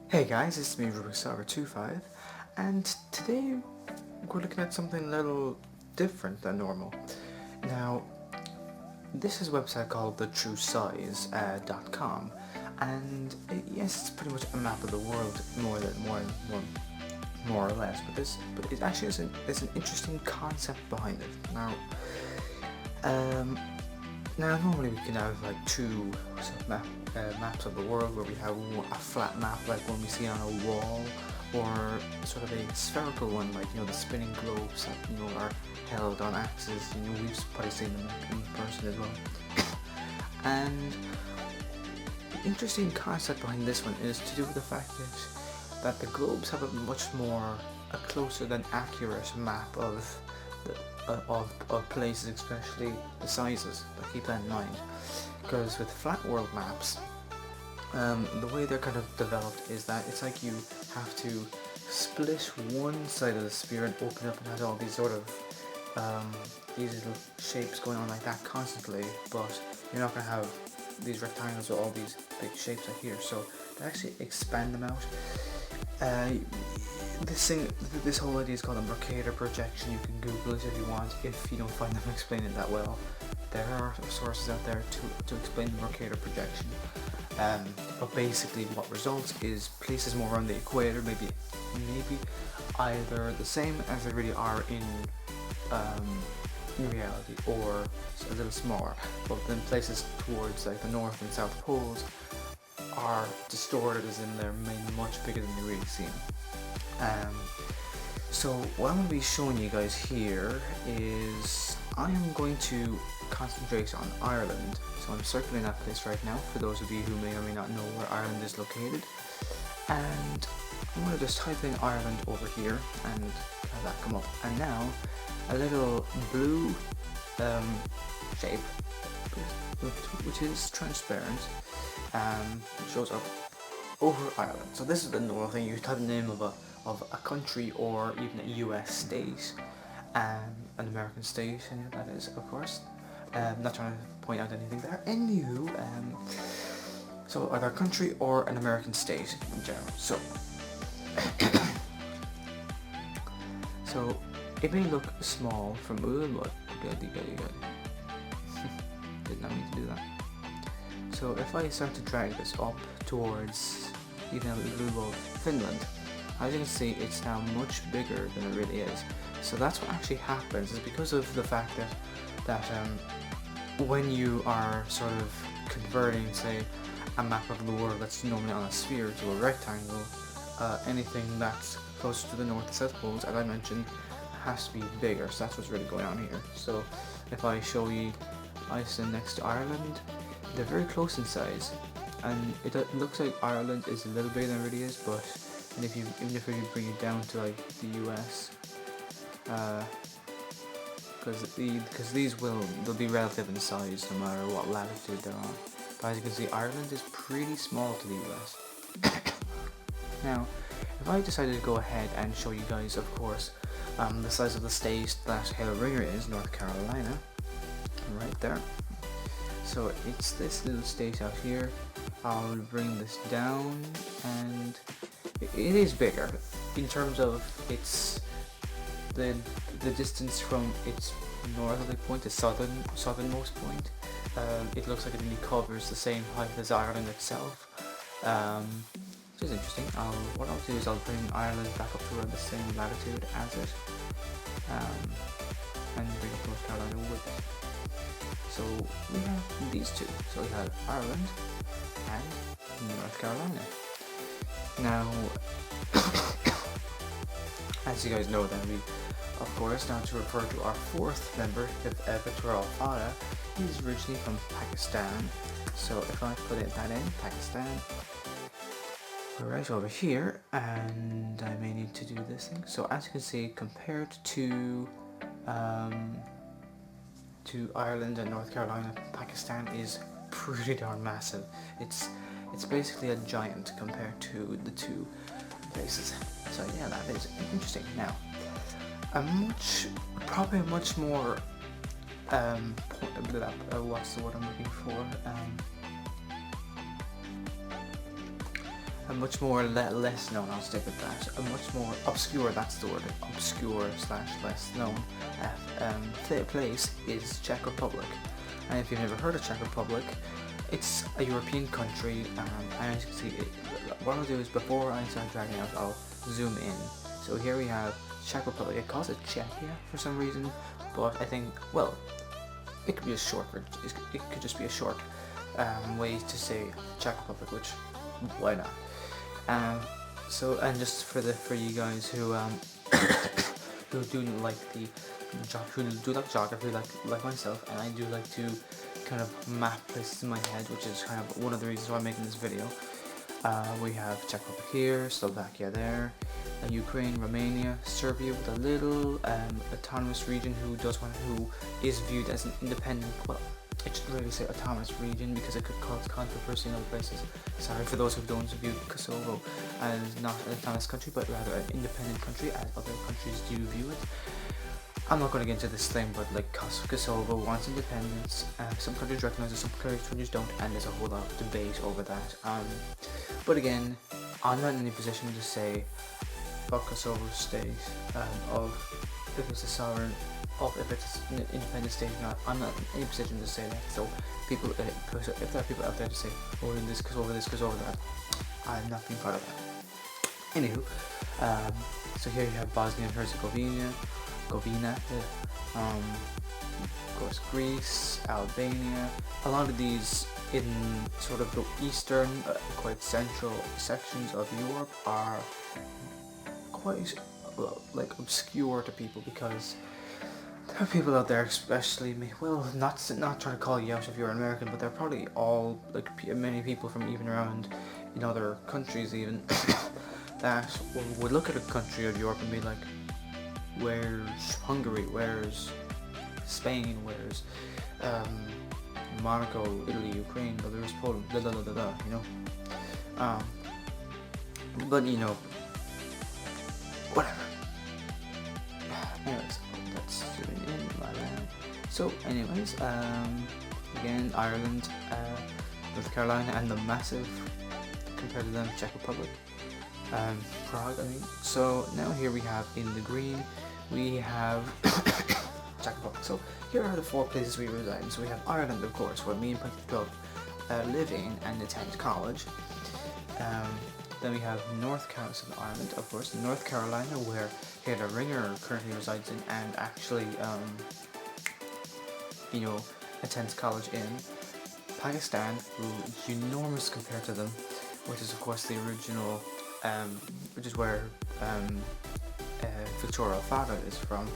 Hey guys, it's me RubikSolver25, and today we're looking at something a little different than normal. Now, this is a website called thetruesize.com, and yes, it's pretty much a map of the world, more or less. But it actually there's an interesting concept behind it. Now normally we can have like two maps of the world where we have a flat map like one we see on a wall, or sort of a spherical one like the spinning globes that are held on axes. We've probably seen them in person as well. And the interesting concept behind this one is to do with the fact that the globes have a closer than accurate map of places, especially the sizes. But keep that in mind, because with flat world maps, the way they're kind of developed is that it's like you have to split one side of the sphere and open up, and has all these sort of these little shapes going on like that constantly, but you're not going to have these rectangles with all these big shapes like here. So to actually expand them out, this whole idea is called a Mercator Projection. You can Google it if you want, if you don't find them explaining that well. There are sources out there to explain the Mercator Projection. But basically what results is places more around the equator, maybe either the same as they really are in reality, or a little smaller. But then places towards like the north and south poles are distorted, as in they're made much bigger than they really seem. So what I'm going to be showing you guys here is I am going to concentrate on Ireland. So I'm circling that place right now for those of you who may or may not know where Ireland is located. And I'm going to just type in Ireland over here and have that come up. And now a little blue shape, which is transparent, shows up over Ireland. So this is the normal thing. You type the name of a country, or even a US state, an American state, and that is, of course. Not trying to point out anything there. Anywho, so either a country or an American state in general. So it may look small from good. Did not mean to do that. So if I start to drag this up towards even a little of Finland, as you can see, it's now much bigger than it really is. So that's what actually happens, is because of the fact that when you are sort of converting, say, a map of the world that's normally on a sphere to a rectangle, anything that's closer to the north and south poles, as I mentioned, has to be bigger. So that's what's really going on here. So if I show you Iceland next to Ireland, they're very close in size, and it looks like Ireland is a little bigger than it really is. But even if you bring it down to like the US, because they'll be relative in size no matter what latitude they're on. But as you can see, Ireland is pretty small to the US. Now, if I decided to go ahead and show you guys, of course, the size of the state that Hale Ringer is, North Carolina, right there. So it's this little state out here. I'll bring this down, and it is bigger in terms of its the distance from its northerly point to southernmost point. It looks like it really covers the same height as Ireland itself, which is interesting. What I'll do is I'll bring Ireland back up to around the same latitude as it, and bring up North Carolina with it. So we have these two. So we have Ireland and North Carolina. Now, as you guys know, then we, of course, now to refer to our fourth member, Itro Alfada, he's originally from Pakistan. So if I put that in, Pakistan, we're right over here, and I may need to do this thing. So as you can see, compared to Ireland and North Carolina, Pakistan is pretty darn massive. It's basically a giant compared to the two places. So yeah, that is interesting. Now, probably a much more what's the word I'm looking for? a much more less known, I'll stick with that, a much more obscure, that's the word, obscure slash less known place is Czech Republic. And if you've never heard of Czech Republic, it's a European country, and as you can see, what I'll do is before I start dragging out, I'll zoom in. So here we have Czech Republic. It calls it Czechia for some reason, but I think, well, it could be a short, it could just be a short way to say Czech Republic, which, why not? So, and just for you guys who who do like geography like myself, and I do like to kind of map places in my head, which is kind of one of the reasons why I'm making this video. We have Czech Republic here, Slovakia there, Ukraine, Romania, Serbia with a little autonomous region who is viewed as an independent, well, I shouldn't really say autonomous region because it could cause controversy in other places. Sorry for those who don't view Kosovo as not an autonomous country, but rather an independent country as other countries do view it. I'm not going to get into this thing, but like Kosovo wants independence, some countries recognize it, some countries don't, and there's a whole lot of debate over that. But again, I'm not in any position to say what Kosovo's state of if it's a sovereign, of if it's an independent state or not. I'm not in any position to say that. So people, if there are people out there to say, oh, this goes over that, I'm not being part of that. Anywho, so here you have Bosnia and Herzegovina, of course Greece, Albania. A lot of these in sort of the eastern, quite central sections of Europe are quite like obscure to people, because there are people out there, especially me, well, not trying to call you out if you're American, but they're probably all, like, many people from even around in other countries even, that would look at a country of Europe and be like, where's Hungary, where's Spain, where's Monaco, Italy, Ukraine, where's Poland, you know, but you know, whatever. Anyways, that's zooming in, my bad. So anyways, again, Ireland, North Carolina, and the massive, compared to them, Czech Republic, Prague, I mean. So now here we have in the green, we have Czech Republic. So here are the 4 places we reside in. So we have Ireland, of course, where me and Punky live in and attend college. Then we have Ireland, of course, North Carolina, where Taylor Ringer currently resides in and actually, you know, attends college in. Pakistan, who is enormous compared to them, which is of course the original, which is where Victoria Alfada is from.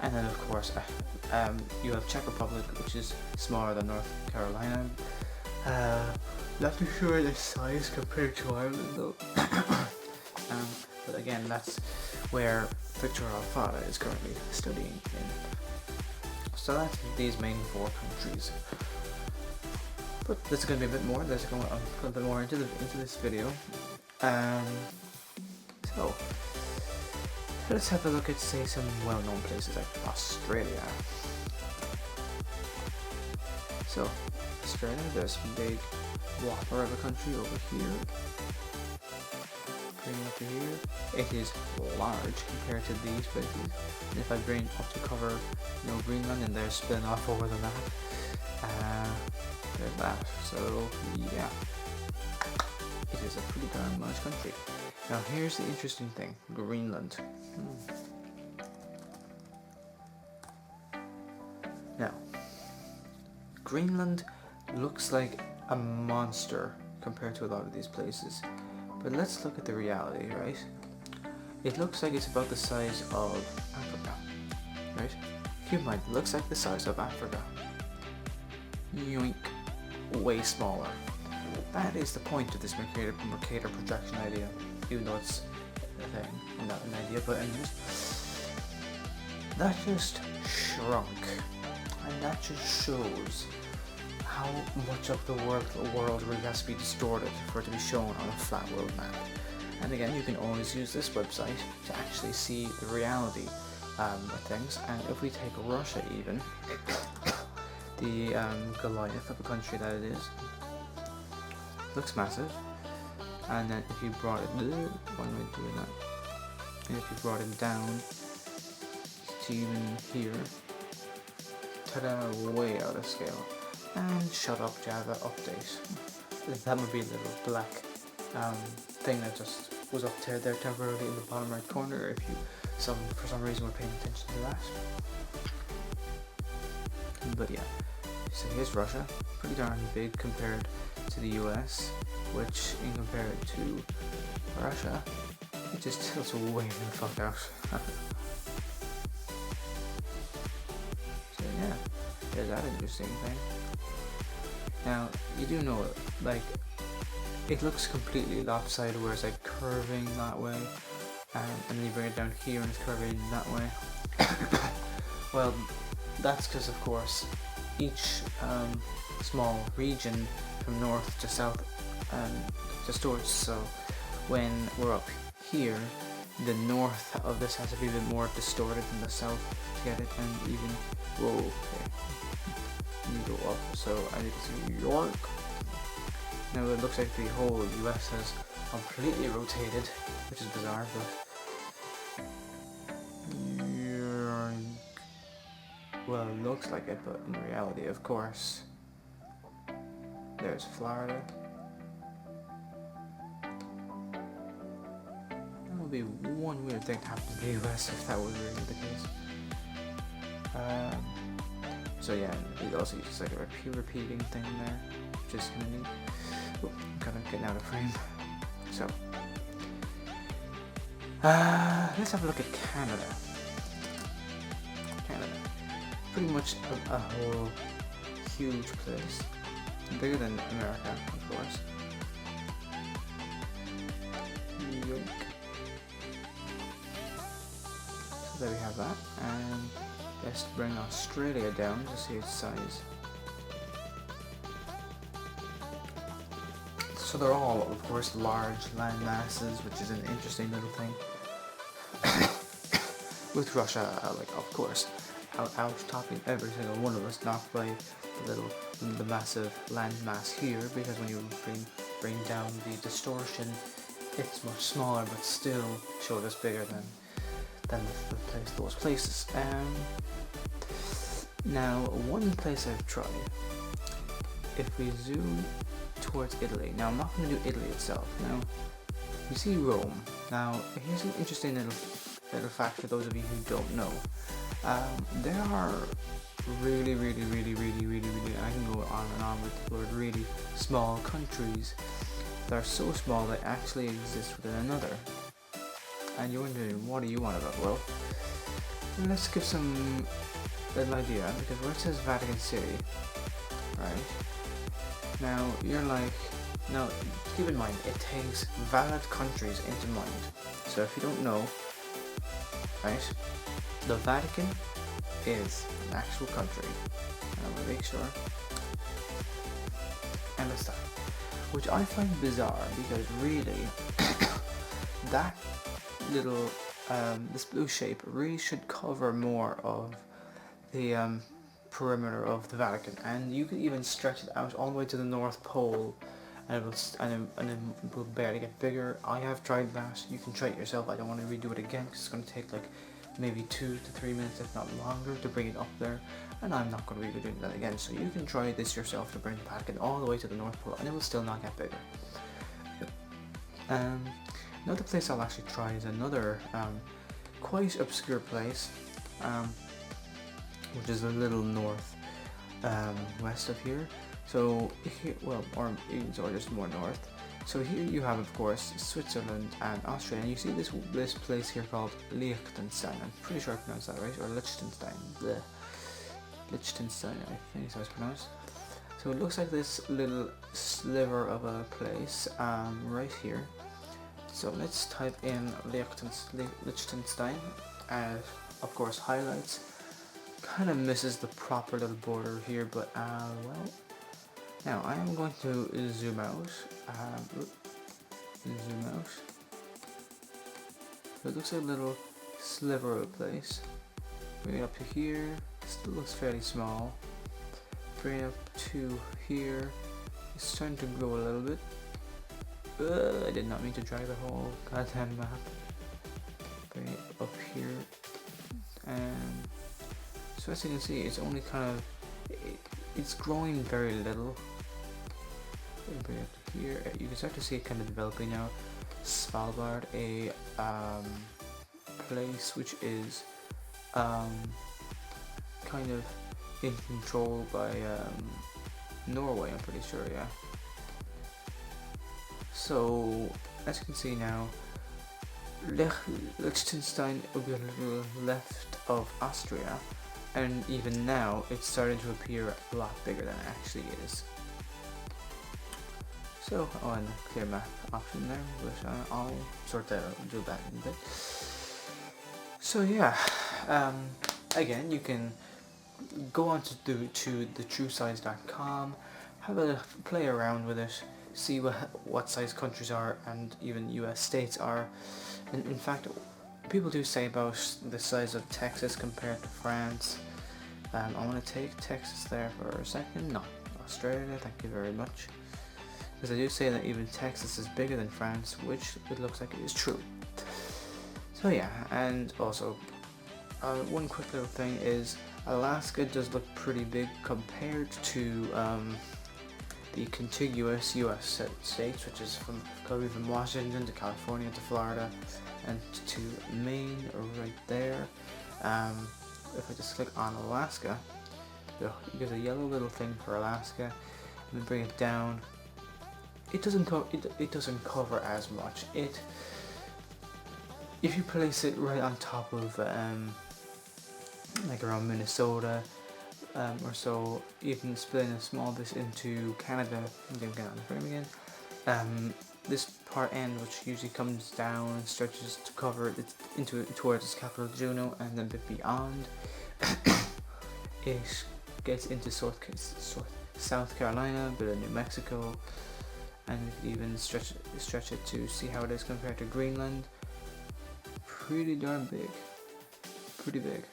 And then of course you have Czech Republic, which is smaller than North Carolina. Not too sure the size compared to Ireland though. But again, that's where Victoria Alfada is currently studying in. So that's these main 4 countries. But there's going to be a bit more. There's going to put a bit more into this video. So let's have a look at, say, some well-known places like Australia. So Australia, there's some big whopper of a country over here. Bring it up to here. It is large compared to these places. And if I bring up to cover, you know, Greenland, and they're spin off over the map. There's that. So yeah, it is a pretty darn large country. Now here's the interesting thing: Greenland. Now, Greenland looks like a monster compared to a lot of these places, but let's look at the reality, right? It looks like it's about the size of Africa, right? Keep in mind, it looks like the size of Africa. Yoink. Way smaller. That is the point of this Mercator Projection idea, even though it's a thing, not an idea, but anyways. That just shrunk, and that just shows how much of the world really has to be distorted for it to be shown on a flat world map. And again, you can always use this website to actually see the reality of things. And if we take Russia even, the Goliath of a country that it is, looks massive. and then if you brought it, one way of doing that, and if you brought it down to even here, ta-da, way out of scale. And shut up Java update. That would be a little black thing that just was up there temporarily in the bottom right corner if you for some reason were paying attention to that. But yeah, so here's Russia, pretty darn big compared to the US, which in compared to Russia, it just tilts way the fuck out. So yeah, there's that interesting thing. Now, you do know, like, it looks completely lopsided where it's like curving that way, and then you bring it down here and it's curving that way. Well, that's because, of course, each small region from north to south distorts, so when we're up here, the north of this has to be a bit more distorted than the south to get it, and even, whoa, okay. You go up, so as you can see, New York. Now it looks like the whole US has completely rotated, which is bizarre, but well, it looks like it, but in reality, of course, there's Florida. That would be one weird thing to happen to the US if that was really the case. So yeah, it also uses like a repeating thing there, which is kind of neat. Oh, kind of getting out of frame. So, let's have a look at Canada. Canada, pretty much a whole huge place, bigger than America, of course. New York. So there we have that, and let's bring Australia down to see its size. So they're all, of course, large land masses, which is an interesting little thing. With Russia, like, of course, out-topping every single one of us, not by the massive land mass here, because when you bring down the distortion, it's much smaller, but still showed us bigger than those places. Now, one place I've tried, if we zoom towards Italy. Now, I'm not going to do Italy itself. Now, you see Rome. Now, here's an interesting little fact for those of you who don't know. There are really, I can go on and on with the word really, small countries that are so small they actually exist within another. And you're wondering, what do you want about? Well, let's give some little idea, because where it says Vatican City, right? Now, you're like, now, keep in mind, it takes valid countries into mind. So if you don't know, right, the Vatican is an actual country. And I'm gonna make sure. And it's that. Which I find bizarre, because really, that little, this blue shape really should cover more of the perimeter of the Vatican, and you could even stretch it out all the way to the North Pole, and it will barely get bigger. I have tried that. You can try it yourself. I don't want to redo it again because it's going to take like maybe 2 to 3 minutes, if not longer, to bring it up there, and I'm not going to be doing that again. So you can try this yourself to bring the Vatican all the way to the North Pole, and it will still not get bigger. Another place I'll actually try is another quite obscure place, which is a little north west of here. So here, well, or just more north. So here you have, of course, Switzerland and Austria, and you see this place here called Liechtenstein. I'm pretty sure I pronounced that right, or Liechtenstein. Bleh. Liechtenstein, I think is how it's pronounced. So it looks like this little sliver of a place right here. So let's type in Liechtenstein, and of course highlights. Kind of misses the proper little border here, but well. Now I am going to zoom out. So it looks like a little sliver of a place. Bring it up to here. Still looks fairly small. Bring it up to here. It's starting to grow a little bit. I did not mean to drag the whole goddamn map. Bring it up here. And so as you can see, it's only kind of, it's growing very little. Bring it up here. You can start to see it kind of developing now. Svalbard, a place which is kind of in control by Norway, I'm pretty sure, yeah. So as you can see now, Liechtenstein will be a little left of Austria, and even now it's starting to appear a lot bigger than it actually is. So, and the clear map option there, which I'll sort that out and do that in a bit. So yeah, again, you can go on to thetruesize.com, have a play around with it, see what size countries are, and even US states are. And in fact, people do say about the size of Texas compared to France. I want to take Texas there for a second. No, Australia, thank you very much. Because I do say that even Texas is bigger than France, which it looks like it is true. So yeah, and also, one quick little thing is Alaska does look pretty big compared to the contiguous US states, which is going from Washington to California to Florida and to Maine right there. If I just click on Alaska, you get a yellow little thing for Alaska, and then bring it down. It doesn't cover as much. If you place it right on top of like around Minnesota or so, even splitting a small bit into Canada, I'm going to get on the frame again. This part end, which usually comes down and stretches to cover it towards its capital Juneau, and then a bit beyond, it gets into South Carolina, a bit of New Mexico, and you could even stretch it to see how it is compared to Greenland. Pretty darn big. Pretty big.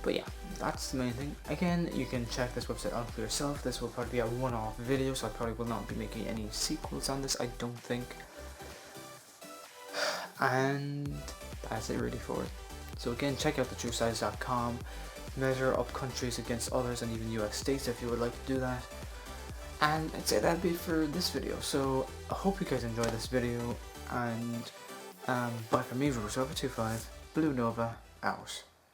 But yeah, that's the main thing. Again, you can check this website out for yourself. This will probably be a one-off video, so I probably will not be making any sequels on this, I don't think. And that's it really for it. So again, check out thetruesize.com. Measure up countries against others and even US states if you would like to do that. And I'd say that'd be it for this video. So I hope you guys enjoyed this video, and bye from me, Rover25, Blue Nova, out.